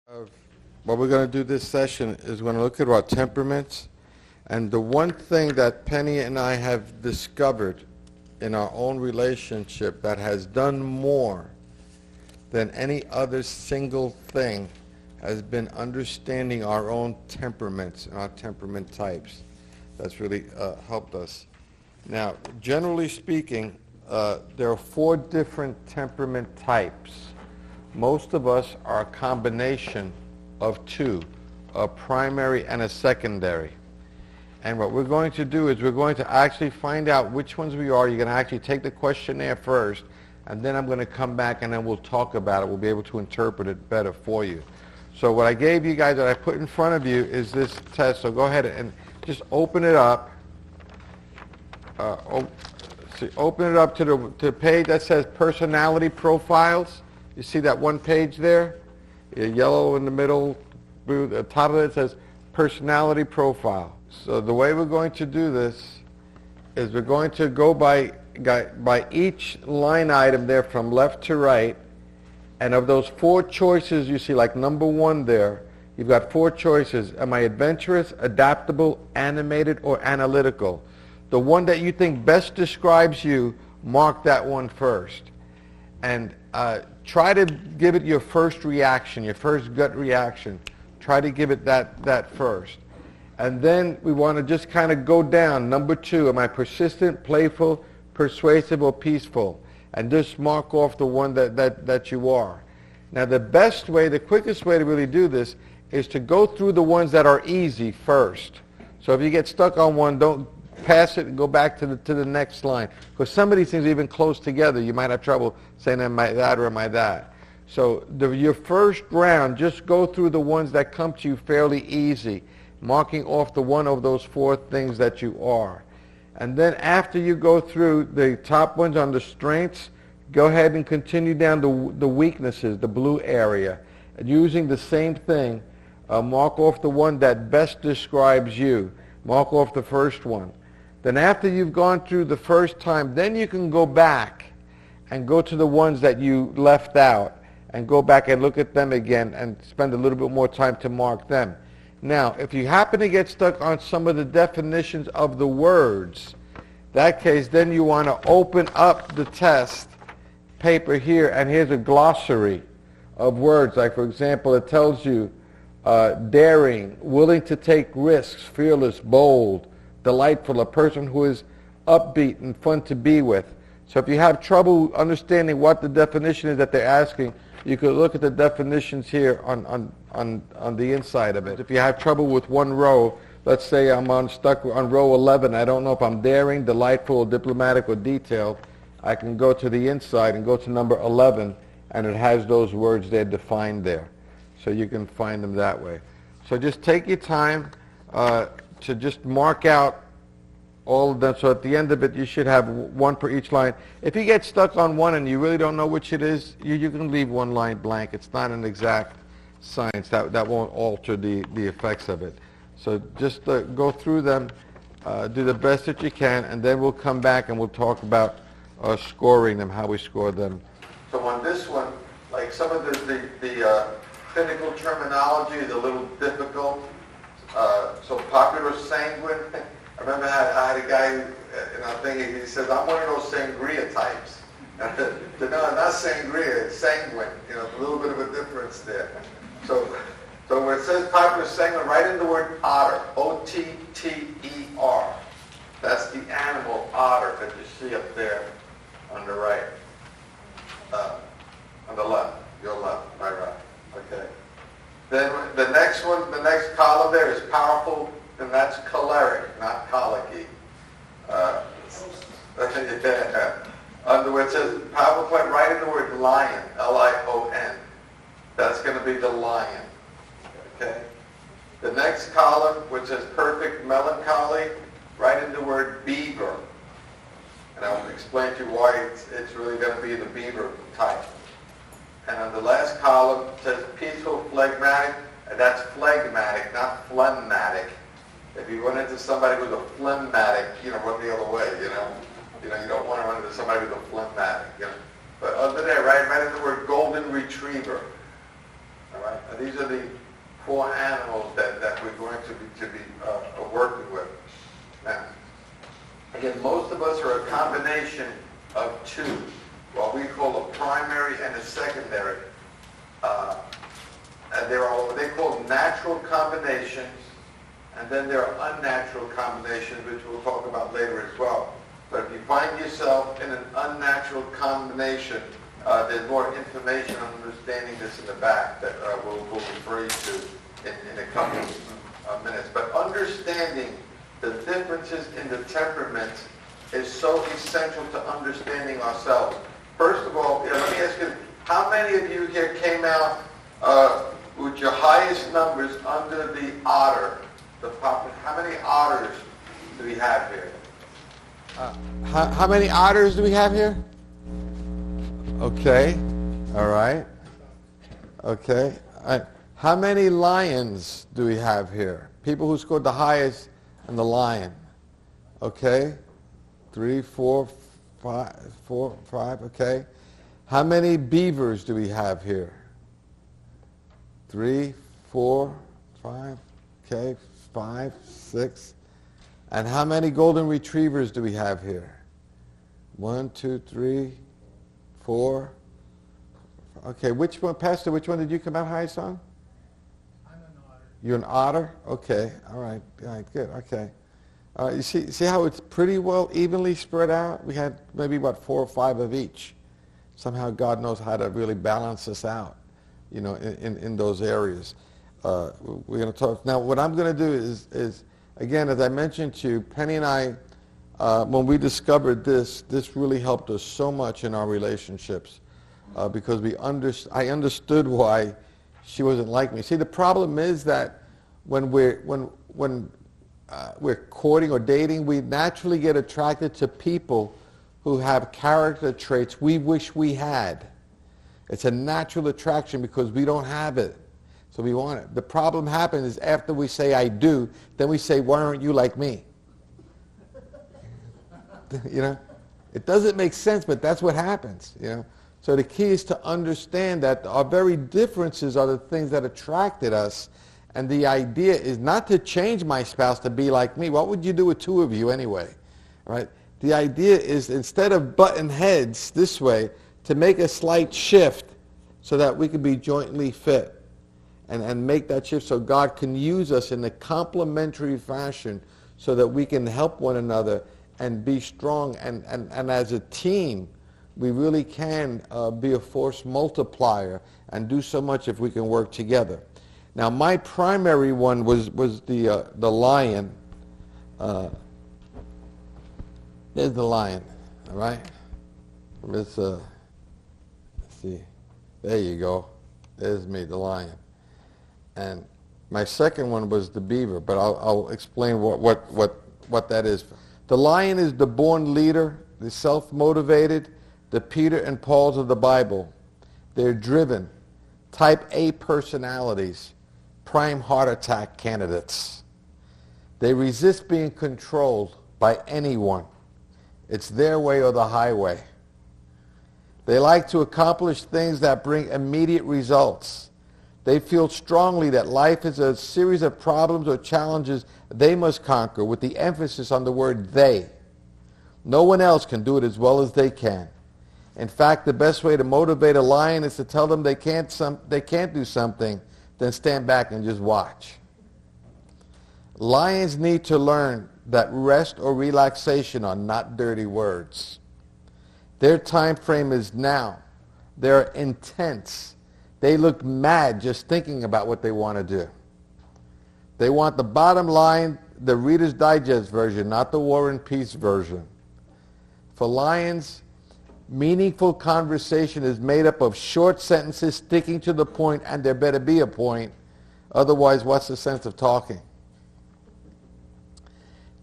Of what we're going to do this session is we're going to look at our temperaments. And the one thing that Penny and I have discovered in our own relationship that has done more than any other single thing has been understanding our own temperaments and our temperament types. That's really helped us. Now, generally speaking, there are 4 different temperament types. Most of us are a combination of 2, a primary and a secondary. And what we're going to do is we're going to actually find out which ones we are. You're going to actually take the questionnaire first, and then I'm going to come back and then we'll talk about it. We'll be able to interpret it better for you. So what I gave you guys that I put in front of you is this test. So go ahead and just open it up. Open it up to the page that says personality profiles. You see that one page there? Yellow in the middle, blue at the top of it says personality profile. So the way we're going to do this is we're going to go by each line item there from left to right, and of those 4 choices you see, like number 1 there, you've got 4 choices. Am I adventurous, adaptable, animated, or analytical? The one that you think best describes you, mark that one first. And try to give it your first reaction, your first gut reaction. Try to give it that first. And then we want to just kind of go down. Number 2, am I persistent, playful, persuasive, or peaceful? And just mark off the one that you are. Now the best way, the quickest way to really do this is to go through the ones that are easy first. So if you get stuck on one, don't pass it and go back to the next line. Because some of these things are even close together. You might have trouble saying, am I that or am I that? So your first round, just go through the ones that come to you fairly easy, marking off the one of those 4 things that you are. And then after you go through the top ones on the strengths, go ahead and continue down the weaknesses, the blue area. And using the same thing, mark off the one that best describes you. Mark off the first one. Then after you've gone through the first time, then you can go back and go to the ones that you left out and go back and look at them again and spend a little bit more time to mark them. Now, if you happen to get stuck on some of the definitions of the words, that case, then you want to open up the test paper here, and here's a glossary of words. Like, for example, it tells you daring, willing to take risks, fearless, bold, delightful, a person who is upbeat and fun to be with. So if you have trouble understanding what the definition is that they're asking, you could look at the definitions here on the inside of it. If you have trouble with one row, let's say I'm stuck on row 11, I don't know if I'm daring, delightful, diplomatic, or detailed, I can go to the inside and go to number 11, and it has those words there defined there. So you can find them that way. So just take your time to just mark out all of them. So at the end of it, you should have one per each line. If you get stuck on one and you really don't know which it is, you can leave one line blank. It's not an exact science. That won't alter the effects of it. So just go through them, do the best that you can, and then we'll come back and we'll talk about scoring them, how we score them. So on this one, like some of the clinical terminology is a little difficult. So popular sanguine. I remember I had a guy in our thing, he says, I'm one of those sangria types. And I said, no, not sangria, it's sanguine. You know, a little bit of a difference there. So where it says popular sanguine, write in the word otter, O-T-T-E-R. That's the animal otter that you see up there on the right. On the left, your left, my right. Okay. Then the next one, the next column there is powerful, and that's choleric, not colicky. Yeah. Under where it says powerful point, write in the word lion, L-I-O-N. That's going to be the lion. Okay. The next column, which says perfect melancholy, write in the word beaver. And I'll explain to you why it's really going to be the beaver type. And on the last column, it says peaceful phlegmatic, and that's phlegmatic, not phlegmatic. If you run into somebody who's a phlegmatic, run the other way, you don't want to run into somebody who's a phlegmatic, But other than that, write in the word golden retriever. All right? These are the four animals that we're going to be working with. Now, again, most of us are a combination of two, what we call a primary and a secondary. And there are what they call natural combinations, and then there are unnatural combinations, which we'll talk about later as well. But if you find yourself in an unnatural combination, there's more information on understanding this in the back that we'll refer you to in a couple of minutes. But understanding the differences in the temperaments is so essential to understanding ourselves. First of all, let me ask you, how many of you here came out with your highest numbers under the otter? How many otters do we have here? How many otters do we have here? Okay. All right. Okay. How many lions do we have here? People who scored the highest in the lion. Okay. 3, 4, 5. Okay. How many beavers do we have here? 3, 4, 5. Okay. 5, 6. And how many golden retrievers do we have here? 1, 2, 3, 4. Okay, which one, Pastor, which one did you come out highest on? I'm an otter. You're an otter? Okay, all right, good, okay. You see how it's pretty well evenly spread out? We had maybe about 4 or 5 of each. Somehow God knows how to really balance us out, in those areas. We're going to talk. Now, what I'm going to do is, again, as I mentioned to you, Penny and I, when we discovered this really helped us so much in our relationships because I understood why she wasn't like me. See, the problem is that when we're courting or dating, we naturally get attracted to people who have character traits we wish we had. It's a natural attraction because we don't have it. So we want it. The problem happens is after we say I do, then we say, why aren't you like me? It doesn't make sense, but that's what happens. So the key is to understand that our very differences are the things that attracted us, and the idea is not to change my spouse to be like me. What would you do with 2 of you anyway? Right? The idea is instead of button heads this way, to make a slight shift so that we can be jointly fit. And make that shift so God can use us in a complementary fashion so that we can help one another and be strong. And as a team, we really can be a force multiplier and do so much if we can work together. Now, my primary one was the lion. There's the lion, all right? Let's see. There you go. There's me, the lion. And my second one was the beaver, but I'll explain what that is. The lion is the born leader, the self-motivated, the Peter and Pauls of the Bible. They're driven, type A personalities, prime heart attack candidates. They resist being controlled by anyone. It's their way or the highway. They like to accomplish things that bring immediate results. They feel strongly that life is a series of problems or challenges they must conquer, with the emphasis on the word they. No one else can do it as well as they can. In fact, the best way to motivate a lion is to tell them they can't do something, then stand back and just watch. Lions need to learn that rest or relaxation are not dirty words. Their time frame is now. They're intense. They look mad just thinking about what they want to do. They want the bottom line, the Reader's Digest version, not the War and Peace version. For lions, meaningful conversation is made up of short sentences sticking to the point, and there better be a point. Otherwise, what's the sense of talking?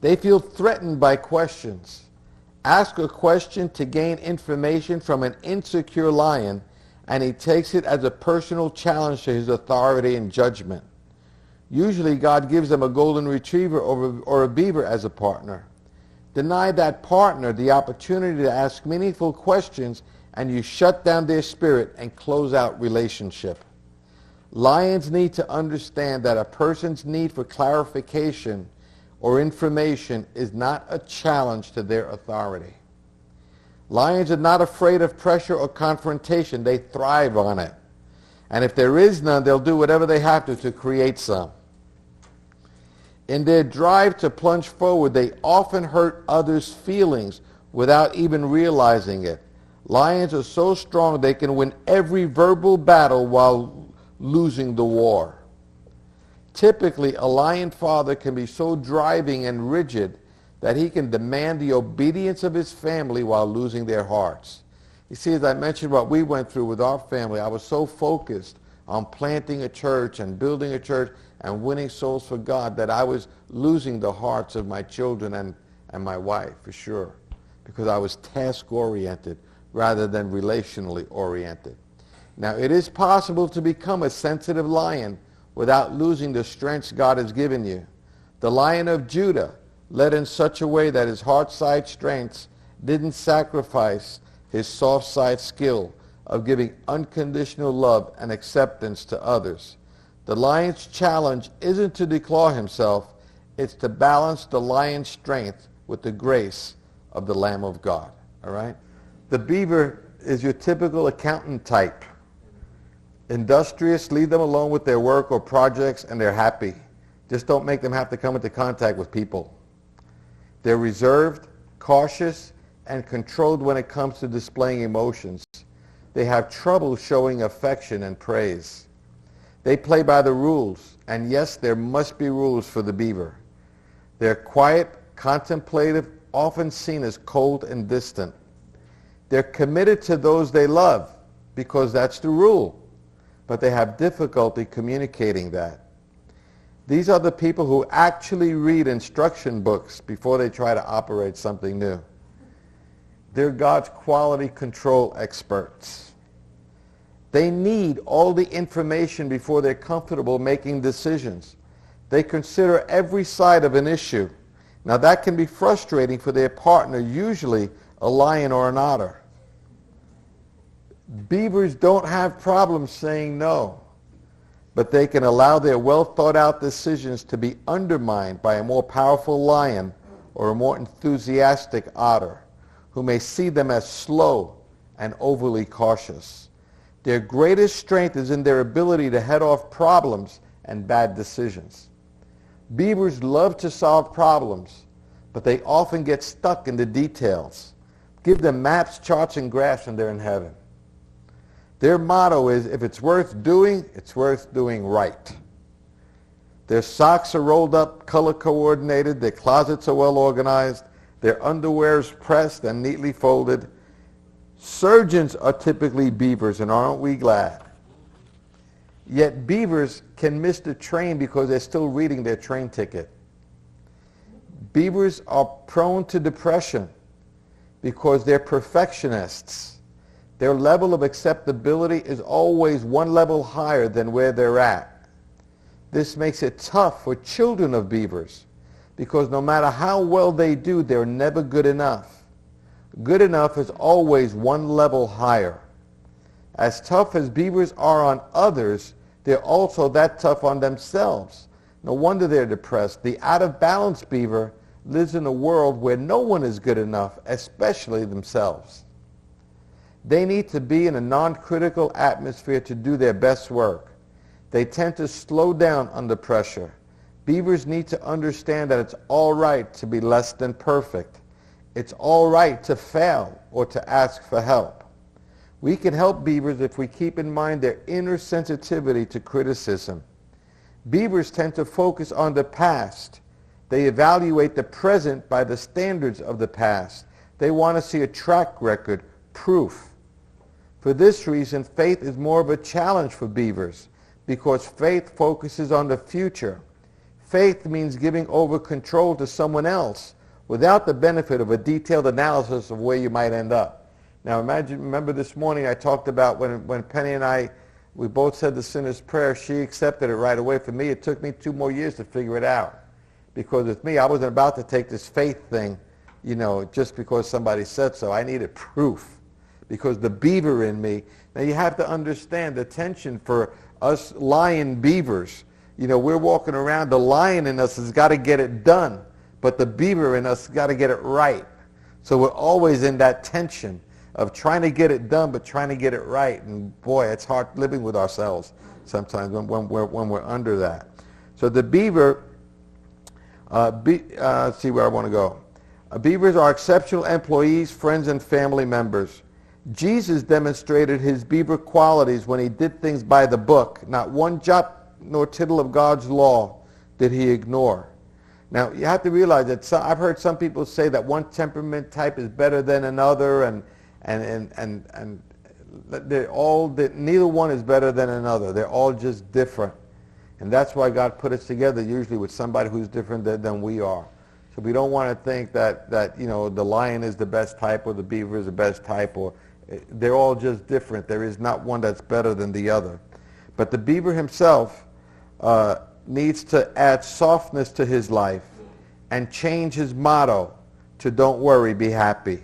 They feel threatened by questions. Ask a question to gain information from an insecure lion, and he takes it as a personal challenge to his authority and judgment. Usually God gives them a golden retriever or a beaver as a partner. Deny that partner the opportunity to ask meaningful questions, and you shut down their spirit and close out relationship. Lions need to understand that a person's need for clarification or information is not a challenge to their authority. Lions are not afraid of pressure or confrontation. They thrive on it. And if there is none, they'll do whatever they have to create some. In their drive to plunge forward, they often hurt others' feelings without even realizing it. Lions are so strong they can win every verbal battle while losing the war. Typically, a lion father can be so driving and rigid that he can demand the obedience of his family while losing their hearts. You see, as I mentioned what we went through with our family, I was so focused on planting a church and building a church and winning souls for God that I was losing the hearts of my children and my wife, for sure, because I was task-oriented rather than relationally oriented. Now, it is possible to become a sensitive lion without losing the strengths God has given you. The Lion of Judah led in such a way that his heart-side strengths didn't sacrifice his soft-side skill of giving unconditional love and acceptance to others. The lion's challenge isn't to declaw himself, it's to balance the lion's strength with the grace of the Lamb of God. All right? The beaver is your typical accountant type. Industrious, leave them alone with their work or projects and they're happy. Just don't make them have to come into contact with people. They're reserved, cautious, and controlled when it comes to displaying emotions. They have trouble showing affection and praise. They play by the rules, and yes, there must be rules for the beaver. They're quiet, contemplative, often seen as cold and distant. They're committed to those they love because that's the rule, but they have difficulty communicating that. These are the people who actually read instruction books before they try to operate something new. They're God's quality control experts. They need all the information before they're comfortable making decisions. They consider every side of an issue. Now that can be frustrating for their partner, usually a lion or an otter. Beavers don't have problems saying no, but they can allow their well thought out decisions to be undermined by a more powerful lion or a more enthusiastic otter, who may see them as slow and overly cautious. Their greatest strength is in their ability to head off problems and bad decisions. Beavers love to solve problems, but they often get stuck in the details. Give them maps, charts, and graphs, and they're in heaven. Their motto is, if it's worth doing right. Their socks are rolled up, color coordinated, their closets are well organized, their underwear is pressed and neatly folded. Surgeons are typically beavers, and aren't we glad? Yet beavers can miss the train because they're still reading their train ticket. Beavers are prone to depression because they're perfectionists. Their level of acceptability is always one level higher than where they're at. This makes it tough for children of beavers because no matter how well they do, they're never good enough. Good enough is always one level higher. As tough as beavers are on others, they're also that tough on themselves. No wonder they're depressed. The out-of-balance beaver lives in a world where no one is good enough, especially themselves. They need to be in a non-critical atmosphere to do their best work. They tend to slow down under pressure. Beavers need to understand that it's all right to be less than perfect. It's all right to fail or to ask for help. We can help beavers if we keep in mind their inner sensitivity to criticism. Beavers tend to focus on the past. They evaluate the present by the standards of the past. They want to see a track record, proof. For this reason, faith is more of a challenge for beavers because faith focuses on the future. Faith means giving over control to someone else without the benefit of a detailed analysis of where you might end up. Now remember this morning I talked about when Penny and I, we both said the sinner's prayer. She accepted it right away. For me, it took me 2 more years to figure it out. Because with me, I wasn't about to take this faith thing, just because somebody said so. I needed proof. Because the beaver in me, now you have to understand the tension for Us lion beavers, we're walking around, the lion in us has got to get it done, but the beaver in us has got to get it right. So we're always in that tension of trying to get it done, but trying to get it right. And boy, it's hard living with ourselves sometimes when we're under that. So the beaver, let's see where I want to go. Beavers are exceptional employees, friends, and family members. Jesus demonstrated his beaver qualities when he did things by the book. Not one jot nor tittle of God's law did he ignore. Now, you have to realize that I've heard some people say that one temperament type is better than another, and they're all, neither one is better than another. They're all just different. And that's why God put us together usually with somebody who's different than we are. So we don't want to think that the lion is the best type or the beaver is the best type, or they're all just different. There is not one that's better than the other. But the beaver himself needs to add softness to his life and change his motto to don't worry, be happy.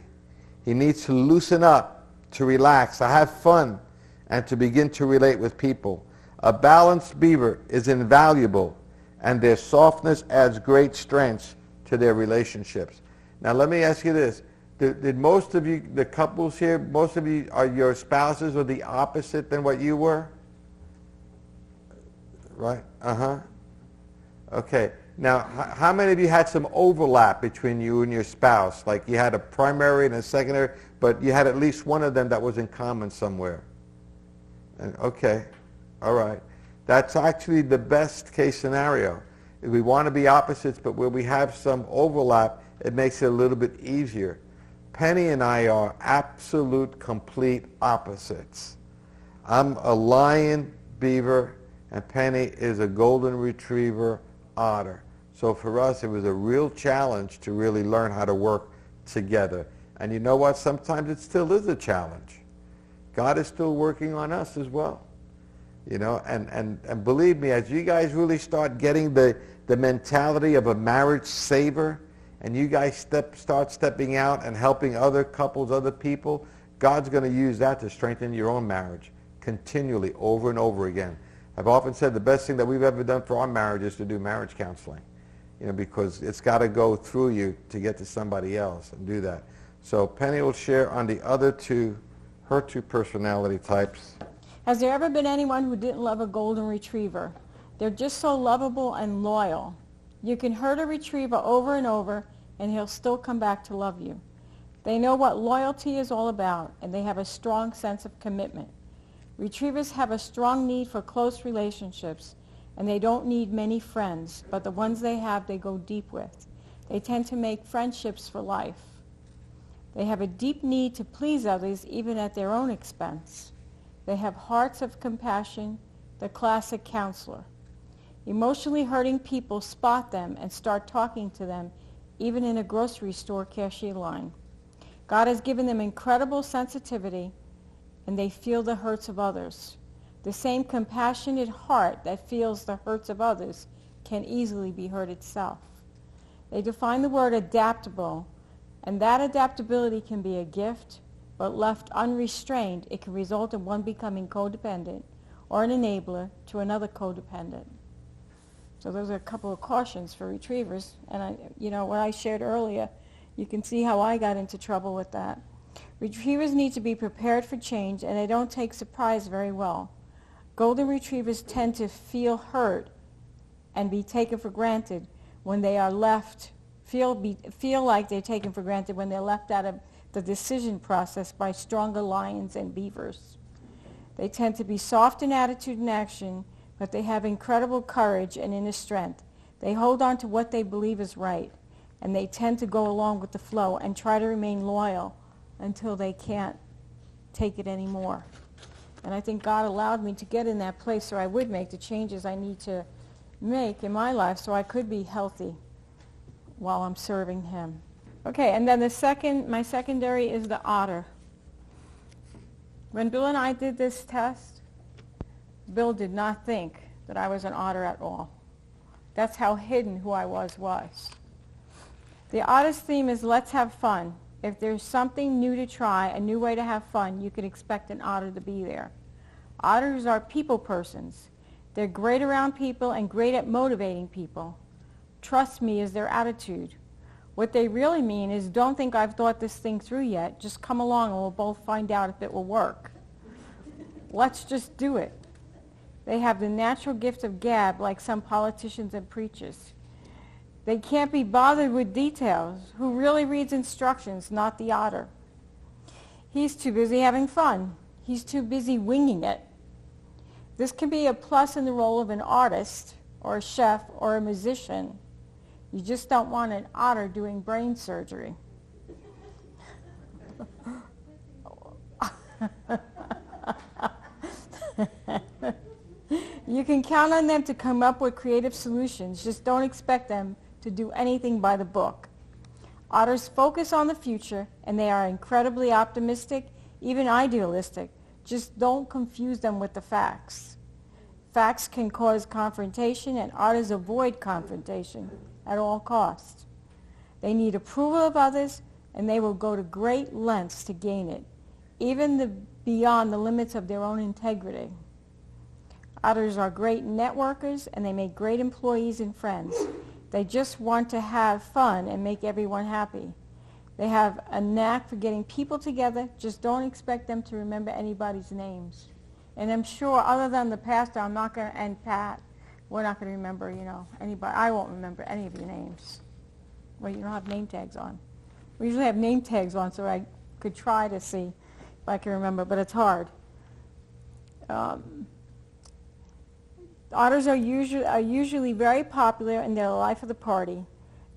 He needs to loosen up, to relax, to have fun, and to begin to relate with people. A balanced beaver is invaluable, and their softness adds great strength to their relationships. Now let me ask you this. Did most of you, the couples here, most of you, are your spouses or the opposite than what you were? Right? Uh-huh. Okay. Now, how many of you had some overlap between you and your spouse? Like you had a primary and a secondary, but you had at least one of them that was in common somewhere? Okay. All right. That's actually the best case scenario. If we want to be opposites, but where we have some overlap, it makes it a little bit easier. Penny and I are absolute, complete opposites. I'm a lion beaver, and Penny is a golden retriever otter. So for us, it was a real challenge to really learn how to work together. And you know what? Sometimes it still is a challenge. God is still working on us as well. And believe me, as you guys really start getting the mentality of a marriage saver, and you guys start stepping out and helping other couples, other people, God's going to use that to strengthen your own marriage continually, over and over again. I've often said the best thing that we've ever done for our marriage is to do marriage counseling, because it's got to go through you to get to somebody else and do that. So Penny will share on the other two, her two personality types. Has there ever been anyone who didn't love a golden retriever? They're just so lovable and loyal. You can hurt a retriever over and over, and he'll still come back to love you. They know what loyalty is all about, and they have a strong sense of commitment. Retrievers have a strong need for close relationships, and they don't need many friends, but the ones they have, they go deep with. They tend to make friendships for life. They have a deep need to please others, even at their own expense. They have hearts of compassion, the classic counselor. Emotionally hurting people spot them and start talking to them, even in a grocery store cashier line. God has given them incredible sensitivity, and they feel the hurts of others. The same compassionate heart that feels the hurts of others can easily be hurt itself. They define the word adaptable, and that adaptability can be a gift, but left unrestrained, it can result in one becoming codependent or an enabler to another codependent. So those are a couple of cautions for retrievers. And what I shared earlier, you can see how I got into trouble with that. Retrievers need to be prepared for change, and they don't take surprise very well. Golden retrievers tend to feel hurt and be taken for granted when they are left, feel like they're taken for granted when they're left out of the decision process by stronger lions and beavers. They tend to be soft in attitude and action, but they have incredible courage and inner strength. They hold on to what they believe is right, and they tend to go along with the flow and try to remain loyal until they can't take it anymore. And I think God allowed me to get in that place so I would make the changes I need to make in my life so I could be healthy while I'm serving him. Okay, and then my secondary is the otter. When Bill and I did this test, Bill did not think that I was an otter at all. That's how hidden who I was. The otter's theme is let's have fun. If there's something new to try, a new way to have fun, you can expect an otter to be there. Otters are people persons. They're great around people and great at motivating people. Trust me is their attitude. What they really mean is, don't think I've thought this thing through yet. Just come along and we'll both find out if it will work. Let's just do it. They have the natural gift of gab like some politicians and preachers. They can't be bothered with details. Who really reads instructions? Not the otter. He's too busy having fun. He's too busy winging it. This can be a plus in the role of an artist or a chef or a musician. You just don't want an otter doing brain surgery. You can count on them to come up with creative solutions. Just don't expect them to do anything by the book. Otters focus on the future, and they are incredibly optimistic, even idealistic. Just don't confuse them with the facts. Facts can cause confrontation, and otters avoid confrontation at all costs. They need approval of others, and they will go to great lengths to gain it, even beyond the limits of their own integrity. Otters are great networkers, and they make great employees and friends. They just want to have fun and make everyone happy. They have a knack for getting people together. Just don't expect them to remember anybody's names. And I'm sure, other than the pastor, I'm not going to, and Pat, we're not going to remember, anybody. I won't remember any of your names. Well, you don't have name tags on. We usually have name tags on, so I could try to see if I can remember, but it's hard. Otters are usually very popular and they're the life of the party.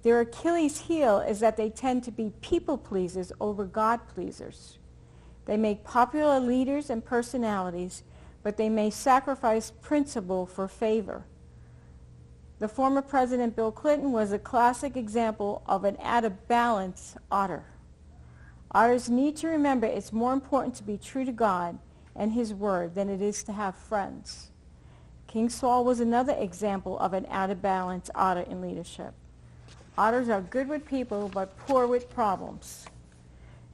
Their Achilles heel is that they tend to be people pleasers over God pleasers. They make popular leaders and personalities, but they may sacrifice principle for favor. The former President Bill Clinton was a classic example of an out-of-balance otter. Otters need to remember it's more important to be true to God and His Word than it is to have friends. King Saul was another example of an out-of-balance otter in leadership. Otters are good with people, but poor with problems.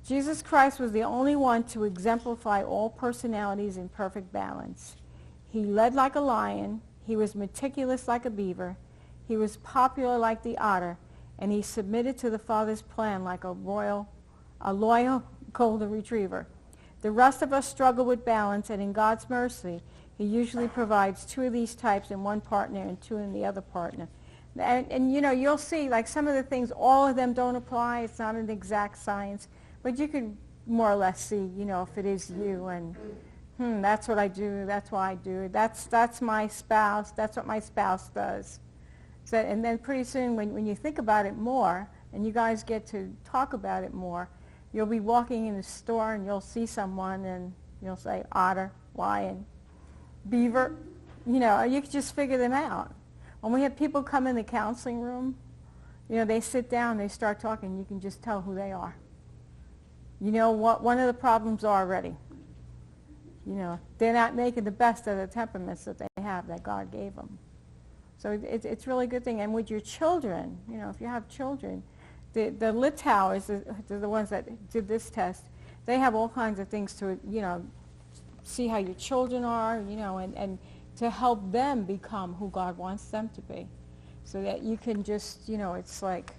Jesus Christ was the only one to exemplify all personalities in perfect balance. He led like a lion, he was meticulous like a beaver, he was popular like the otter, and he submitted to the Father's plan like a loyal golden retriever. The rest of us struggle with balance, and in God's mercy, He usually provides two of these types in one partner and two in the other partner. And you'll see, like some of the things, all of them don't apply. It's not an exact science. But you can more or less see, if it is you, and that's what I do, that's why I do it. That's my spouse, that's what my spouse does. So, and then pretty soon when you think about it more, and you guys get to talk about it more, you'll be walking in the store and you'll see someone and you'll say otter, lion, beaver. You can just figure them out. When we have people come in the counseling room, they sit down, they start talking, you can just tell who they are. You know what one of the problems are already. They're not making the best of the temperaments that they have, that God gave them. So it's really a good thing. And with your children, if you have children, the Litauers, the ones that did this test, they have all kinds of things to, see how your children are, and to help them become who God wants them to be. So that you can just, it's like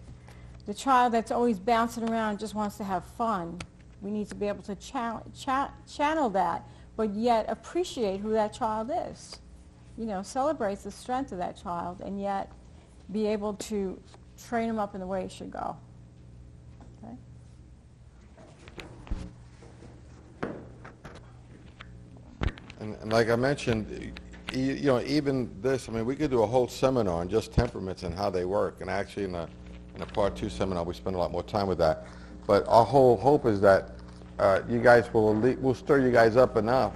the child that's always bouncing around just wants to have fun. We need to be able to channel that, but yet appreciate who that child is. Celebrate the strength of that child, and yet be able to train them up in the way it should go. Okay? And like I mentioned, even this, we could do a whole seminar on just temperaments and how they work. And actually in a part 2 seminar, we spend a lot more time with that. But our whole hope is that you guys will stir you guys up enough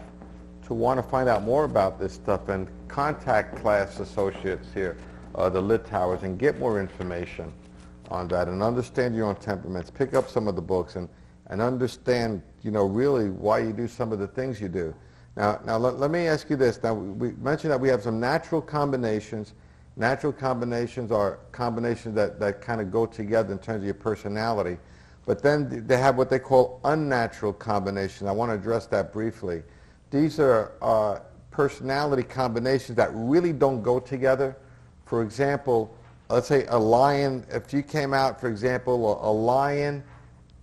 to want to find out more about this stuff and contact class associates here, the Litauers, and get more information on that and understand your own temperaments. Pick up some of the books and understand, really why you do some of the things you do. Now let me ask you this. Now, we mentioned that we have some natural combinations. Natural combinations are combinations that kind of go together in terms of your personality. But then they have what they call unnatural combinations. I want to address that briefly. these are personality combinations that really don't go together. For example, let's say a lion, if you came out, for example, a lion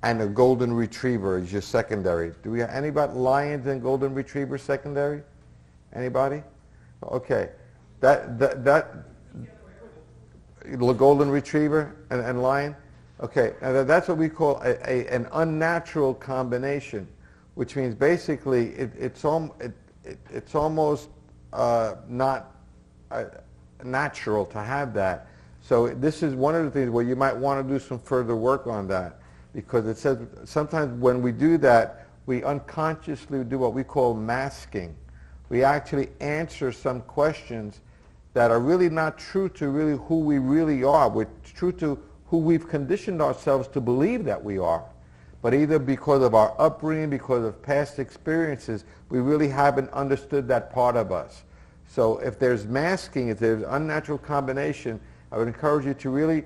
and a golden retriever is your secondary. Do we have anybody, lions and golden retriever secondary? Anybody? Okay. That golden retriever and lion? Okay, and that's what we call an unnatural combination, which means basically it's almost not natural to have that. So this is one of the things where you might want to do some further work on that, because it says sometimes when we do that, we unconsciously do what we call masking. We actually answer some questions that are really not true to really who we really are. We're true to who we've conditioned ourselves to believe that we are. But either because of our upbringing, because of past experiences, we really haven't understood that part of us. So if there's masking, if there's unnatural combination, I would encourage you to really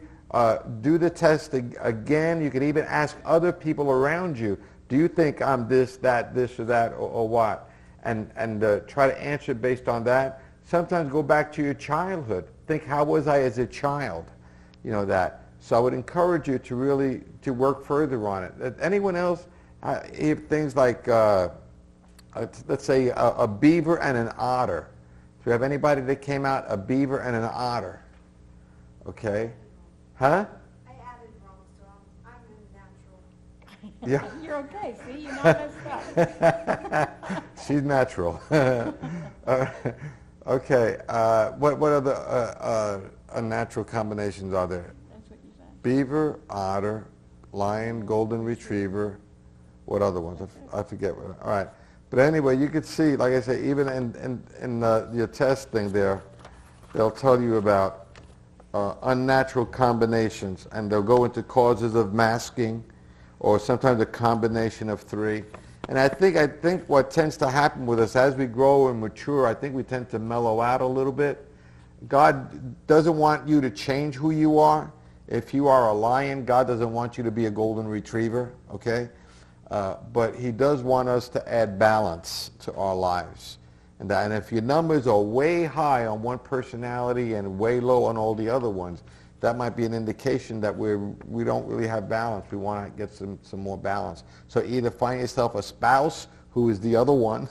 do the test again. You could even ask other people around you, do you think I'm this, or that, or what? And try to answer it based on that. Sometimes go back to your childhood. Think, how was I as a child? You know, that. So I would encourage you to really to work further on it. Anyone else have things like, let's say, a beaver and an otter? Do you have anybody that came out a beaver and an otter? Okay. Huh? I added wrong, so I'm in natural. Yeah. You're okay. See, you're not messed up. She's natural. Okay. What other unnatural combinations are there? That's what you said. Beaver, otter, lion, golden retriever. What other ones? I forget. All right. But anyway, you could see, like I say, even in your test thing there, they'll tell you about unnatural combinations, and they'll go into causes of masking, or sometimes a combination of three. And I think what tends to happen with us as we grow and mature, I think we tend to mellow out a little bit. God doesn't want you to change who you are. If you are a lion, God doesn't want you to be a golden retriever, okay? But he does want us to add balance to our lives. And if your numbers are way high on one personality and way low on all the other ones, that might be an indication that we don't really have balance. We want to get some more balance. So either find yourself a spouse who is the other one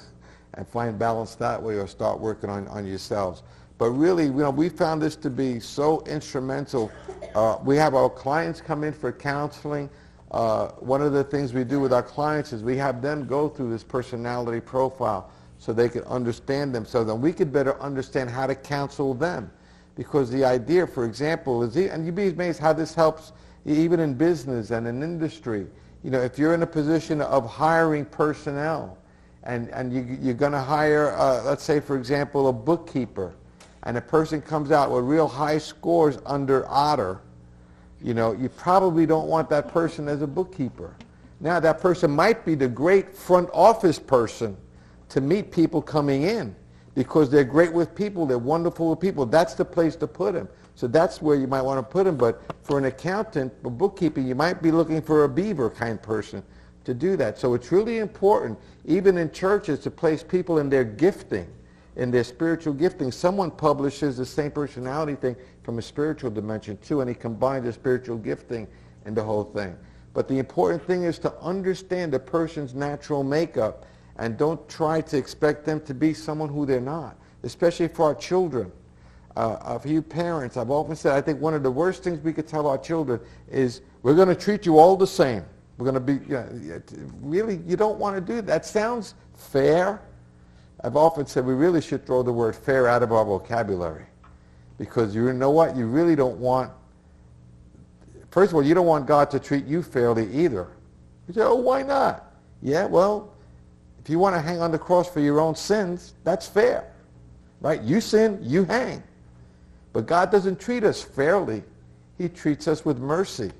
and find balance that way, or start working on yourselves. But really, we found this to be so instrumental. We have our clients come in for counseling. One of the things we do with our clients is we have them go through this personality profile so they can understand them, so then we could better understand how to counsel them. Because the idea, for example, is, and you'd be amazed how this helps even in business and in industry. If you're in a position of hiring personnel, and you're going to hire, let's say, for example, a bookkeeper, and a person comes out with real high scores under Otter, you probably don't want that person as a bookkeeper. Now, that person might be the great front office person to meet people coming in, because they're great with people, they're wonderful with people. That's the place to put them. So that's where you might want to put them. But for an accountant, a bookkeeper, you might be looking for a beaver kind person to do that. So it's really important, even in churches, to place people in their gifting, in their spiritual gifting. Someone publishes the same personality thing from a spiritual dimension too, and he combines the spiritual gifting in the whole thing. But the important thing is to understand the person's natural makeup, and don't try to expect them to be someone who they're not, especially for our children. For you parents, I've often said, I think one of the worst things we could tell our children is, we're going to treat you all the same. We're going to be, really, you don't want to do that. That sounds fair. I've often said we really should throw the word fair out of our vocabulary, because you know what? You really don't want, first of all, you don't want God to treat you fairly either. You say, oh, why not? Yeah, well, if you want to hang on the cross for your own sins, that's fair, right? You sin, you hang. But God doesn't treat us fairly. He treats us with mercy.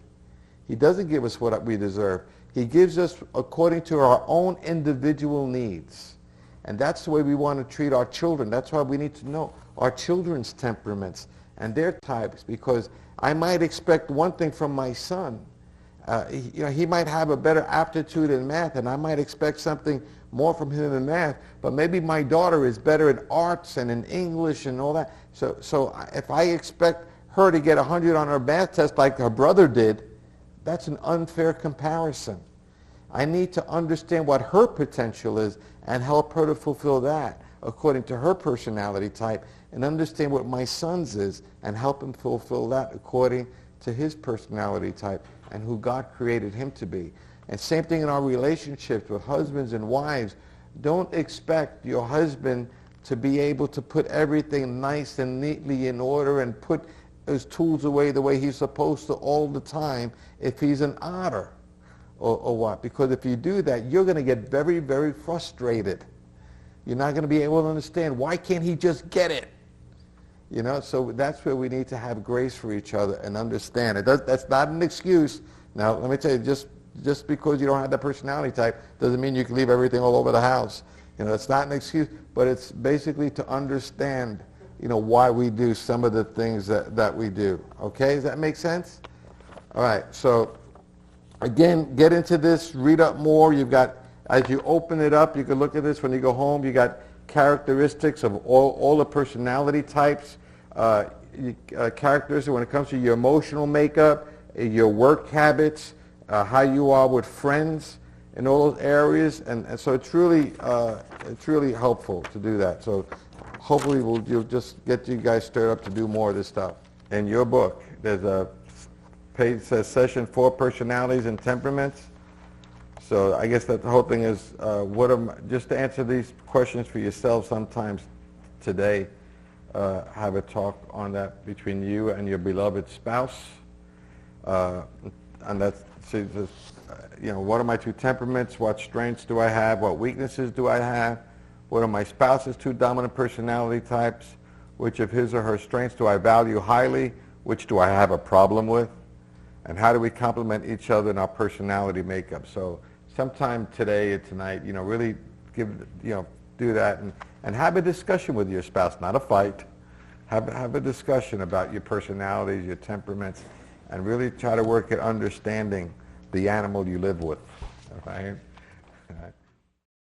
He doesn't give us what we deserve. He gives us according to our own individual needs. And that's the way we want to treat our children. That's why we need to know our children's temperaments and their types, because I might expect one thing from my son, He might have a better aptitude in math, and I might expect something more from him in math, but maybe my daughter is better in arts and in English and all that. So if I expect her to get 100 on her math test like her brother did, that's an unfair comparison. I need to understand what her potential is and help her to fulfill that according to her personality type, and understand what my son's is and help him fulfill that according to his personality type and who God created him to be. And same thing in our relationships with husbands and wives. Don't expect your husband to be able to put everything nice and neatly in order and put his tools away the way he's supposed to all the time if he's an otter or what. Because if you do that, you're going to get very, very frustrated. You're not going to be able to understand, why can't he just get it? So that's where we need to have grace for each other and understand it. That's not an excuse. Now, let me tell you, just because you don't have that personality type doesn't mean you can leave everything all over the house. It's not an excuse, but it's basically to understand, why we do some of the things that we do. Okay, does that make sense? All right, so again, get into this, read up more. You've got, as you open it up, you can look at this when you go home. You got characteristics of all the personality types, characteristics when it comes to your emotional makeup, your work habits, how you are with friends in all those areas, and so it's really helpful to do that. So hopefully you'll just get you guys stirred up to do more of this stuff. In your book, there's a page that says Session 4, Personalities and Temperaments. So I guess that the whole thing is, just to answer these questions for yourself sometimes today, have a talk on that between you and your beloved spouse. And that's, what are my two temperaments? What strengths do I have? What weaknesses do I have? What are my spouse's two dominant personality types? Which of his or her strengths do I value highly? Which do I have a problem with? And how do we complement each other in our personality makeup? So sometime today or tonight, really do that and have a discussion with your spouse, not a fight. Have a discussion about your personalities, your temperaments, and really try to work at understanding the animal you live with. All right?